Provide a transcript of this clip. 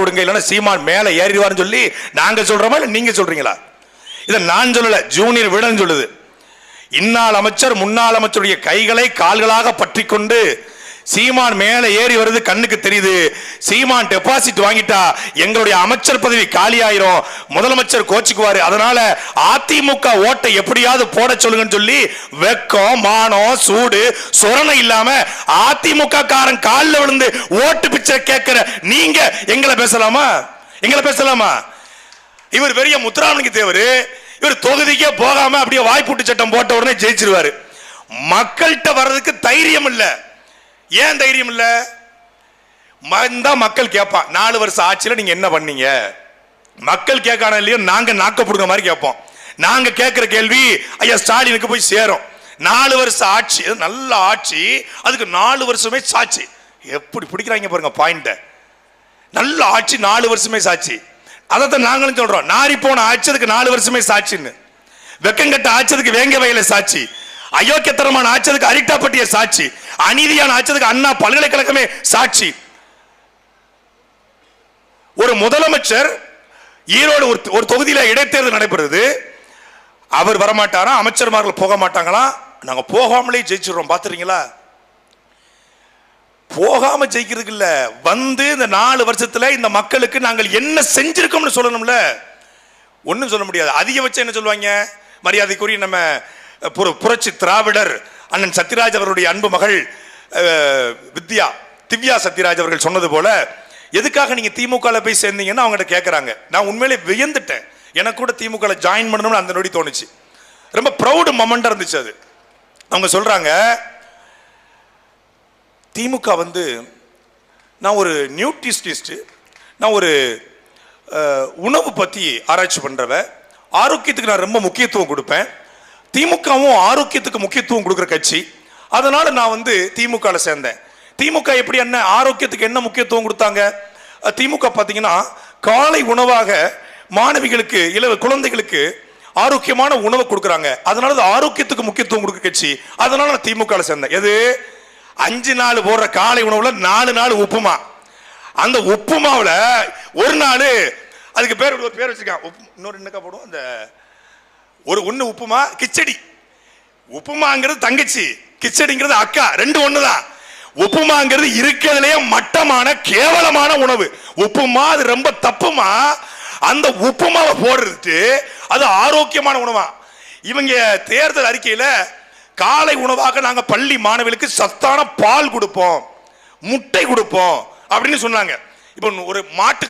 கொடுங்க, இல்லைன்னா சீமான் மேல ஏறிடுவார்னு சொல்லி நாங்க சொல்றோமா இல்ல நீங்க சொல்றீங்களா? இதை நான் சொல்லல, ஜூனியர் விடன் சொல்லுது. இன்னாள் அமைச்சர் முன்னாள் அமைச்சருடைய கைகளை கால்களாக பற்றி கொண்டு சீமான் மேல ஏறி வருது, கண்ணுக்கு தெரியுது. சீமான் டெபாசிட் வாங்கிட்டா எங்களுடைய அமைச்சர் பதவி காலியாயிரும், முதலமைச்சர் கோச்சுக்குவாரு, அதனால அதிமுக ஓட்டை எப்படியாவது போட சொல்லுங்கன்னு சொல்லி வெக்கம் மானம் சூடு சொரணை இல்லாம அதிமுக காரன் காலில் விழுந்து ஓட்டு பிச்சை கேட்கிற நீங்க எங்களை பேசலாமா? எங்களை பேசலாமா? இவர் பெரிய முத்துராமலிங்க தேவர், இவர் தொகுதிக்கே போகாம அப்படியே வாய்ப்பூட்டு சட்டம் போட்ட உடனே ஜெயிச்சிருவாரு. மக்கள்கிட்ட வர்றதுக்கு தைரியம் இல்ல. ஏன் தைரியம் இல்ல? மக்கள் கேட்பான், 4 வருஷம் ஆட்சியில நீங்க என்ன பண்ணீங்க? மக்கள் கேட்கான இல்லையோ நாங்க நாக்க புடுங்க மாதிரி கேட்போம். நாங்க கேட்கிற கேள்வி ஐயா ஸ்டாலினுக்கு போய் சேரும். 4 வருஷம் ஆட்சி, நல்ல ஆட்சி, அதுக்கு 4 வருஷமே சாட்சி. எப்படி பிடிக்கிறாங்க பாருங்க பாயிண்ட. நல்ல ஆட்சி 4 வருஷமே சாட்சி. அதைத்தான் நாங்களும் சொல்றோம். நாரி போன ஆட்சியதுக்கு 4 வருஷமே சாட்சின்னு. வெக்கங்கட்ட ஆட்சியதுக்கு வேங்க வயல சாட்சி, அயோக்கியத்தனமான ஆட்சியதுக்கு அரிட்டாப்பட்டிய சாட்சி, அநீதியான ஆட்சியதுக்கு அண்ணா பல்கலைக்கழகமே சாட்சி. ஒரு முதலமைச்சர் ஈரோடு ஒரு தொகுதியில இடைத்தேர்தல் நடைபெறுது, அவர் வரமாட்டாரா, அமைச்சர்மார்கள் போக மாட்டாங்களா? நாங்க போகாமலே ஜெயிச்சிடுறோம். பாத்துறீங்களா? போகாம ஜெயிக்கிறதுக்கு இல்ல, வந்து இந்த 4 வருஷத்துல இந்த மக்களுக்கு நாங்கள் என்ன செஞ்சிருக்கோம்னு சொல்லணும்ல. ஒன்னும் சொல்ல முடியாது. அதிகபட்சம் என்ன சொல்லுவாங்க? மரியாதைக்குரிய நம்ம புரட்சி திராவிடர் அண்ணன் சத்யராஜ் அவருடைய அன்பு மகள் திவ்யா சத்யராஜ் அவர்கள் சொன்னது போல, எதுக்காக நீங்க திமுக போய் சேர்ந்தீங்கன்னு அவங்ககிட்ட கேட்கறாங்க. நான் உண்மையிலே வியந்துட்டேன். எனக்கு கூட திமுக ஜாயின் பண்ணணும்னு அந்த நொடி தோணுச்சு. ரொம்ப ப்ரௌட் மொமெண்டா இருந்துச்சு அது. அவங்க சொல்றாங்க, திமுக வந்து நான் ஒரு நியூட்ரிஷனிஸ்ட், நான் ஒரு உணவு பத்தி ஆராய்ச்சி பண்றவ, ஆரோக்கியத்துக்கு நான் ரொம்ப முக்கியத்துவம் கொடுப்பேன். திமுகவும் ஆரோக்கியத்துக்கு முக்கியத்துவம் கொடுக்குற கட்சி, அதனால நான் வந்து திமுக சேர்ந்தேன். திமுக எப்படி என்ன ஆரோக்கியத்துக்கு என்ன முக்கியத்துவம் கொடுத்தாங்க? திமுக பார்த்தீங்கன்னா காலை உணவாக மாணவிகளுக்கு குழந்தைகளுக்கு ஆரோக்கியமான உணவை கொடுக்குறாங்க. அதனால ஆரோக்கியத்துக்கு முக்கியத்துவம் கொடுக்குற கட்சி, அதனால நான் திமுக சேர்ந்தேன். எது 5 நாள் போடுற காலை உணவுல 4 நாள் உப்புமா. அந்த உப்புமாவில் ஒரு நாள் அதுக்கு பேர் ஒரு பேர் வச்சிருக்கான், இன்னொரு என்னக்கா போடும், அந்த ஒன்னு உப்புமா கிச்சடி. உப்புமாங்கிறது தங்கச்சி, கிச்சடிங்கிறது அக்கா, ரெண்டு ஒண்ணுதான். உப்புமாங்கிறது இருக்கிறதுலயே மட்டமான கேவலமான உணவு. உப்புமா அது ரொம்ப தப்புமா. அந்த உப்புமாவை போடுறது அது ஆரோக்கியமான உணவா. இவங்க தேர்தல் அறிக்கையில காலை உணவாக நாங்க பள்ளி மாணவர்களுக்கு சத்தான பால் கொடுப்போம், முட்டை கொடுப்போம் அப்படின்னு சொன்னாங்க. இப்போ ஒரு மாட்டு